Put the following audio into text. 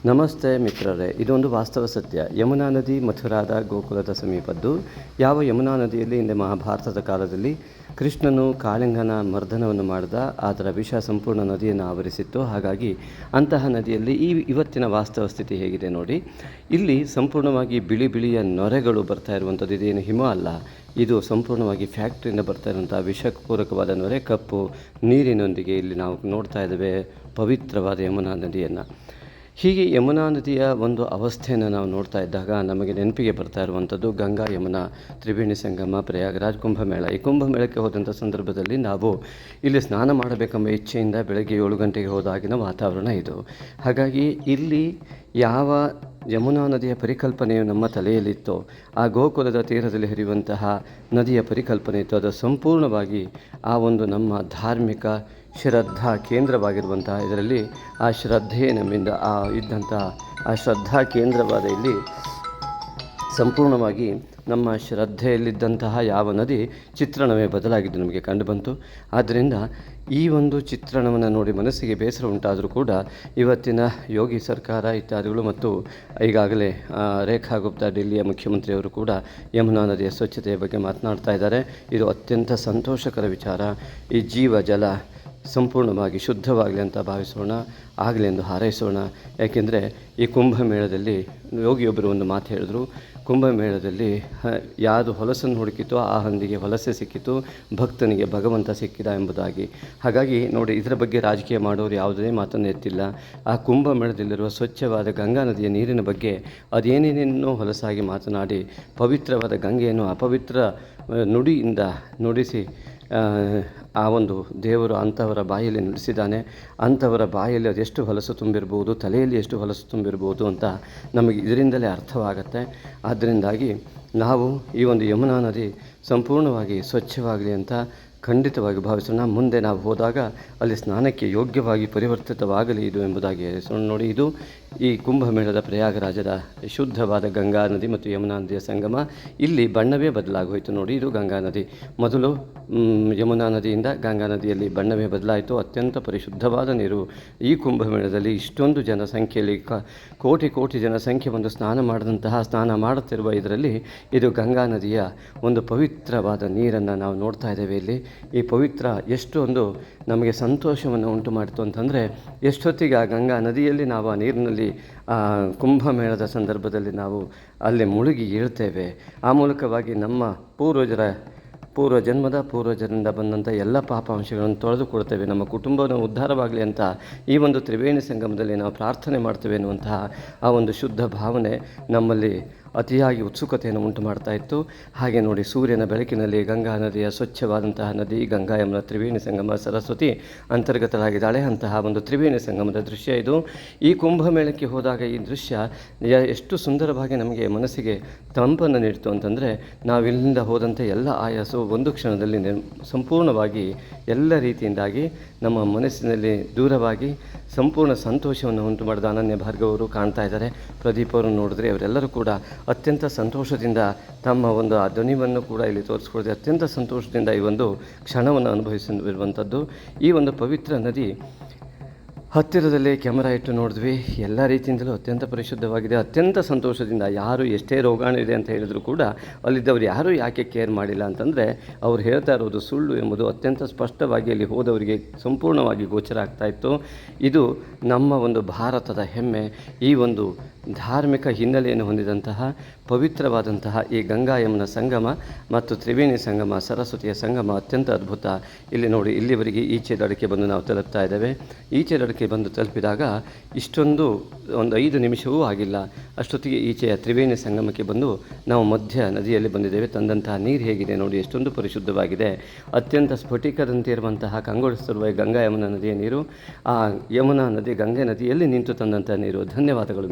ನಮಸ್ತೆ ಮಿತ್ರರೇ, ಇದೊಂದು ವಾಸ್ತವ ಸತ್ಯ. ಯಮುನಾ ನದಿ ಮಥುರಾದ ಗೋಕುಲದ ಸಮೀಪದ್ದು. ಯಾವ ಯಮುನಾ ನದಿಯಲ್ಲಿ ಹಿಂದೆ ಮಹಾಭಾರತದ ಕಾಲದಲ್ಲಿ ಕೃಷ್ಣನು ಕಾಳಿಂಗನ ಮರ್ದನವನ್ನು ಮಾಡಿದ, ಅದರ ವಿಷ ಸಂಪೂರ್ಣ ನದಿಯನ್ನು ಆವರಿಸಿತ್ತು. ಹಾಗಾಗಿ ಅಂತಹ ನದಿಯಲ್ಲಿ ಇವತ್ತಿನ ವಾಸ್ತವ ಸ್ಥಿತಿ ಹೇಗಿದೆ ನೋಡಿ. ಇಲ್ಲಿ ಸಂಪೂರ್ಣವಾಗಿ ಬಿಳಿ ಬಿಳಿಯ ನೊರೆಗಳು ಬರ್ತಾ ಇರುವಂಥದ್ದು. ಇದೇನು ಹಿಮ ಅಲ್ಲ, ಇದು ಸಂಪೂರ್ಣವಾಗಿ ಫ್ಯಾಕ್ಟ್ರಿಯಿಂದ ಬರ್ತಾ ಇರುವಂಥ ವಿಷಪೂರಕವಾದ ನೊರೆ, ಕಪ್ಪು ನೀರಿನೊಂದಿಗೆ ಇಲ್ಲಿ ನಾವು ನೋಡ್ತಾ ಇದ್ದೇವೆ ಪವಿತ್ರವಾದ ಯಮುನಾ ನದಿಯನ್ನು. ಹೀಗೆ ಯಮುನಾ ನದಿಯ ಒಂದು ಅವಸ್ಥೆಯನ್ನು ನಾವು ನೋಡ್ತಾ ಇದ್ದಾಗ ನಮಗೆ ನೆನಪಿಗೆ ಬರ್ತಾ ಇರುವಂಥದ್ದು ಗಂಗಾ ಯಮುನಾ ತ್ರಿವೇಣಿ ಸಂಗಮ, ಪ್ರಯಾಗರಾಜ್, ಕುಂಭಮೇಳ. ಈ ಕುಂಭಮೇಳಕ್ಕೆ ಹೋದಂಥ ಸಂದರ್ಭದಲ್ಲಿ ನಾವು ಇಲ್ಲಿ ಸ್ನಾನ ಮಾಡಬೇಕೆಂಬ ಇಚ್ಛೆಯಿಂದ ಬೆಳಗ್ಗೆ 7 ಗಂಟೆಗೆ ಹೋದಾಗಿನ ವಾತಾವರಣ ಇದು. ಹಾಗಾಗಿ ಇಲ್ಲಿ ಯಾವ ಯಮುನಾ ನದಿಯ ಪರಿಕಲ್ಪನೆಯು ನಮ್ಮ ತಲೆಯಲ್ಲಿತ್ತೋ, ಆ ಗೋಕುಲದ ತೀರದಲ್ಲಿ ಹರಿಯುವಂತಹ ನದಿಯ ಪರಿಕಲ್ಪನೆ ಇತ್ತು, ಅದು ಸಂಪೂರ್ಣವಾಗಿ ಆ ಒಂದು ನಮ್ಮ ಧಾರ್ಮಿಕ ಶ್ರದ್ಧಾ ಕೇಂದ್ರವಾಗಿರುವಂತಹ ಇದರಲ್ಲಿ ಆ ಶ್ರದ್ಧೆ ನಮ್ಮಿಂದ ಆ ಶ್ರದ್ಧಾ ಕೇಂದ್ರವಾದ ಇಲ್ಲಿ ಸಂಪೂರ್ಣವಾಗಿ ನಮ್ಮ ಶ್ರದ್ಧೆಯಲ್ಲಿದ್ದಂತಹ ಯಾವ ನದಿ ಚಿತ್ರಣವೇ ಬದಲಾಗಿದ್ದು ನಮಗೆ ಕಂಡುಬಂತು. ಆದ್ದರಿಂದ ಈ ಒಂದು ಚಿತ್ರಣವನ್ನು ನೋಡಿ ಮನಸ್ಸಿಗೆ ಬೇಸರ ಉಂಟಾದರೂ ಕೂಡ ಇವತ್ತಿನ ಯೋಗಿ ಸರ್ಕಾರ ಇತ್ಯಾದಿಗಳು ಮತ್ತು ಈಗಾಗಲೇ ರೇಖಾ ಗುಪ್ತಾ ಡೆಲ್ಲಿಯ ಮುಖ್ಯಮಂತ್ರಿಯವರು ಕೂಡ ಯಮುನಾ ನದಿಯ ಸ್ವಚ್ಛತೆಯ ಬಗ್ಗೆ ಮಾತನಾಡ್ತಾ ಇದ್ದಾರೆ. ಇದು ಅತ್ಯಂತ ಸಂತೋಷಕರ ವಿಚಾರ. ಈ ಜೀವ ಜಲ ಸಂಪೂರ್ಣವಾಗಿ ಶುದ್ಧವಾಗಲಿ ಅಂತ ಭಾವಿಸೋಣ, ಆಗಲಿ ಎಂದು ಹಾರೈಸೋಣ. ಯಾಕೆಂದರೆ ಈ ಕುಂಭಮೇಳದಲ್ಲಿ ಯೋಗಿಯೊಬ್ಬರು ಒಂದು ಮಾತು ಹೇಳಿದ್ರು, ಕುಂಭಮೇಳದಲ್ಲಿ ಯಾವುದು ಹೊಲಸನ್ನು ಹುಡುಕಿತೋ ಆ ಹಂದಿಗೆ ಹೊಲಸೆ ಸಿಕ್ಕಿತು, ಭಕ್ತನಿಗೆ ಭಗವಂತ ಸಿಕ್ಕಿದ ಎಂಬುದಾಗಿ. ಹಾಗಾಗಿ ನೋಡಿ, ಇದರ ಬಗ್ಗೆ ರಾಜಕೀಯ ಮಾಡೋರು ಯಾವುದೇ ಮಾತನ್ನು ಎತ್ತಿಲ್ಲ. ಆ ಕುಂಭಮೇಳದಲ್ಲಿರುವ ಸ್ವಚ್ಛವಾದ ಗಂಗಾ ನದಿಯ ನೀರಿನ ಬಗ್ಗೆ ಅದೇನೇನೇನೋ ಹೊಲಸಾಗಿ ಮಾತನಾಡಿ ಪವಿತ್ರವಾದ ಗಂಗೆಯನ್ನು ಅಪವಿತ್ರ ನುಡಿಯಿಂದ ನುಡಿಸಿ ಆ ಒಂದು ದೇವರು ಅಂಥವರ ಬಾಯಲ್ಲಿ ನಡೆಸಿದ್ದಾನೆ. ಅಂಥವರ ಬಾಯಲ್ಲಿ ಅದೆಷ್ಟು ಹೊಲಸು ತುಂಬಿರ್ಬೋದು, ತಲೆಯಲ್ಲಿ ಎಷ್ಟು ಹೊಲಸು ತುಂಬಿರ್ಬೋದು ಅಂತ ನಮಗೆ ಇದರಿಂದಲೇ ಅರ್ಥವಾಗತ್ತೆ. ಆದ್ದರಿಂದಾಗಿ ನಾವು ಈ ಒಂದು ಯಮುನಾ ನದಿ ಸಂಪೂರ್ಣವಾಗಿ ಸ್ವಚ್ಛವಾಗಲಿ ಅಂತ ಖಂಡಿತವಾಗಿ ಭಾವಿಸೋಣ. ಮುಂದೆ ನಾವು ಹೋದಾಗ ಅಲ್ಲಿ ಸ್ನಾನಕ್ಕೆ ಯೋಗ್ಯವಾಗಿ ಪರಿವರ್ತಿತವಾಗಲಿ ಇದು ಎಂಬುದಾಗಿ ನೋಡಿ. ಇದು ಈ ಕುಂಭಮೇಳದ ಪ್ರಯಾಗರಾಜದ ಶುದ್ಧವಾದ ಗಂಗಾ ನದಿ ಮತ್ತು ಯಮುನಾ ನದಿಯ ಸಂಗಮ. ಇಲ್ಲಿ ಬಣ್ಣವೇ ಬದಲಾಗೋಯಿತು ನೋಡಿ. ಇದು ಗಂಗಾ ನದಿ. ಮೊದಲು ಯಮುನಾ ನದಿಯಿಂದ ಗಂಗಾ ನದಿಯಲ್ಲಿ ಬಣ್ಣವೇ ಬದಲಾಯಿತು. ಅತ್ಯಂತ ಪರಿಶುದ್ಧವಾದ ನೀರು. ಈ ಕುಂಭಮೇಳದಲ್ಲಿ ಇಷ್ಟೊಂದು ಜನಸಂಖ್ಯೆಯಲ್ಲಿ ಕೋಟಿ ಕೋಟಿ ಜನಸಂಖ್ಯೆ ಒಂದು ಸ್ನಾನ ಮಾಡುತ್ತಿರುವ ಇದರಲ್ಲಿ ಇದು ಗಂಗಾ ನದಿಯ ಒಂದು ಪವಿತ್ರವಾದ ನೀರನ್ನು ನಾವು ನೋಡ್ತಾ ಇದ್ದೇವೆ. ಇಲ್ಲಿ ಈ ಪವಿತ್ರ ಎಷ್ಟೊಂದು ನಮಗೆ ಸಂತೋಷವನ್ನು ಉಂಟು ಮಾಡಿತು ಅಂತಂದರೆ, ಎಷ್ಟೊತ್ತಿಗೆ ಆ ಗಂಗಾ ನದಿಯಲ್ಲಿ ನಾವು ಆ ನೀರಿನಲ್ಲಿ ಕುಂಭಮೇಳದ ಸಂದರ್ಭದಲ್ಲಿ ನಾವು ಅಲ್ಲಿ ಮುಳುಗಿ ಏಳ್ತೇವೆ. ಆ ಮೂಲಕವಾಗಿ ನಮ್ಮ ಪೂರ್ವಜನ್ಮದಿಂದ ಬಂದಂಥ ಎಲ್ಲ ಪಾಪಾಂಶಗಳನ್ನು ತೊಳೆದುಕೊಳ್ತೇವೆ. ನಮ್ಮ ಕುಟುಂಬವನ್ನು ಉದ್ಧಾರವಾಗಲಿ ಅಂತ ಈ ಒಂದು ತ್ರಿವೇಣಿ ಸಂಗಮದಲ್ಲಿ ನಾವು ಪ್ರಾರ್ಥನೆ ಮಾಡ್ತೇವೆ ಎನ್ನುವಂತಹ ಆ ಒಂದು ಶುದ್ಧ ಭಾವನೆ ನಮ್ಮಲ್ಲಿ ಅತಿಯಾಗಿ ಉತ್ಸುಕತೆಯನ್ನು ಉಂಟು ಮಾಡ್ತಾ ಇತ್ತು. ಹಾಗೆ ನೋಡಿ, ಸೂರ್ಯನ ಬೆಳಕಿನಲ್ಲಿ ಗಂಗಾ ನದಿಯ ಸ್ವಚ್ಛವಾದಂತಹ ನದಿ ಗಂಗಾ ಯಮುನಾ ತ್ರಿವೇಣಿ ಸಂಗಮ, ಸರಸ್ವತಿ ಅಂತರ್ಗತರಾಗಿದ್ದಾಳೆ. ಅಂತಹ ಒಂದು ತ್ರಿವೇಣಿ ಸಂಗಮದ ದೃಶ್ಯ ಇದು. ಈ ಕುಂಭಮೇಳಕ್ಕೆ ಹೋದಾಗ ಈ ದೃಶ್ಯ ಎಷ್ಟು ಸುಂದರವಾಗಿ ನಮಗೆ ಮನಸ್ಸಿಗೆ ತಂಪನ್ನು ನೀಡ್ತು ಅಂತಂದರೆ, ನಾವಿಲ್ಲಿಂದ ಹೋದಂತೆ ಎಲ್ಲ ಆಯಾಸು ಒಂದು ಕ್ಷಣದಲ್ಲಿ ಸಂಪೂರ್ಣವಾಗಿ ಎಲ್ಲ ರೀತಿಯಿಂದಾಗಿ ನಮ್ಮ ಮನಸ್ಸಿನಲ್ಲಿ ದೂರವಾಗಿ ಸಂಪೂರ್ಣ ಸಂತೋಷವನ್ನು ಉಂಟು ಮಾಡಿದ ಅನನ್ಯ ಭಾರ್ಗವರು ಕಾಣ್ತಾ ಇದ್ದಾರೆ. ಪ್ರದೀಪ್ ಅವರನ್ನು ನೋಡಿದ್ರೆ ಅವರೆಲ್ಲರೂ ಕೂಡ ಅತ್ಯಂತ ಸಂತೋಷದಿಂದ ತಮ್ಮ ಒಂದು ಆ ಧ್ವನಿಯನ್ನು ಕೂಡ ಇಲ್ಲಿ ತೋರಿಸ್ಕೊಳ್ದೆ ಅತ್ಯಂತ ಸಂತೋಷದಿಂದ ಈ ಒಂದು ಕ್ಷಣವನ್ನು ಅನುಭವಿಸಿರುವಂಥದ್ದು. ಈ ಒಂದು ಪವಿತ್ರ ನದಿ ಹತ್ತಿರದಲ್ಲೇ ಕ್ಯಾಮರಾ ಇಟ್ಟು ನೋಡಿದ್ವಿ. ಎಲ್ಲ ರೀತಿಯಿಂದಲೂ ಅತ್ಯಂತ ಪರಿಶುದ್ಧವಾಗಿದೆ. ಅತ್ಯಂತ ಸಂತೋಷದಿಂದ ಯಾರು ಎಷ್ಟೇ ರೋಗಾಣು ಇದೆ ಅಂತ ಹೇಳಿದರೂ ಕೂಡ ಅಲ್ಲಿದ್ದವರು ಯಾರೂ ಯಾಕೆ ಕೇರ್ ಮಾಡಿಲ್ಲ ಅಂತಂದರೆ, ಅವ್ರು ಹೇಳ್ತಾ ಇರೋದು ಸುಳ್ಳು ಎಂಬುದು ಅತ್ಯಂತ ಸ್ಪಷ್ಟವಾಗಿ ಅಲ್ಲಿ ಹೋದವರಿಗೆ ಸಂಪೂರ್ಣವಾಗಿ ಗೋಚರ ಆಗ್ತಾಯಿತ್ತು. ಇದು ನಮ್ಮ ಒಂದು ಭಾರತದ ಹೆಮ್ಮೆ. ಈ ಒಂದು ಧಾರ್ಮಿಕ ಹಿನ್ನೆಲೆಯನ್ನು ಹೊಂದಿದಂತಹ ಪವಿತ್ರವಾದಂತಹ ಈ ಗಂಗಾ ಯಮುನಾ ಸಂಗಮ ಮತ್ತು ತ್ರಿವೇಣಿ ಸಂಗಮ, ಸರಸ್ವತಿಯ ಸಂಗಮ ಅತ್ಯಂತ ಅದ್ಭುತ. ಇಲ್ಲಿ ನೋಡಿ, ಇಲ್ಲಿವರೆಗೆ ಈಚೆ ದಡಕ್ಕೆ ಬಂದು ನಾವು ತಲುಪ್ತಾ ಇದ್ದೇವೆ. ಈಚೆ ದಡಕ್ಕೆ ಬಂದು ತಲುಪಿದಾಗ ಇಷ್ಟೊಂದು ಒಂದು 5 ನಿಮಿಷವೂ ಆಗಿಲ್ಲ ಅಷ್ಟೊತ್ತಿಗೆ ಈಚೆಯ ತ್ರಿವೇಣಿ ಸಂಗಮಕ್ಕೆ ಬಂದು ನಾವು ಮಧ್ಯ ನದಿಯಲ್ಲಿ ಬಂದಿದ್ದೇವೆ. ತಂದಂತಹ ನೀರು ಹೇಗಿದೆ ನೋಡಿ, ಎಷ್ಟೊಂದು ಪರಿಶುದ್ಧವಾಗಿದೆ. ಅತ್ಯಂತ ಸ್ಫಟಿಕದಂತೆ ಇರುವಂತಹ ಕಂಗೊಳಿಸುತ್ತಿರುವ ಗಂಗಾ ಯಮುನಾ ನದಿಯ ನೀರು, ಆ ಯಮುನಾ ನದಿ ಗಂಗೆ ನದಿಯಲ್ಲಿ ನಿಂತು ತಂದಂಥ ನೀರು. ಧನ್ಯವಾದಗಳು.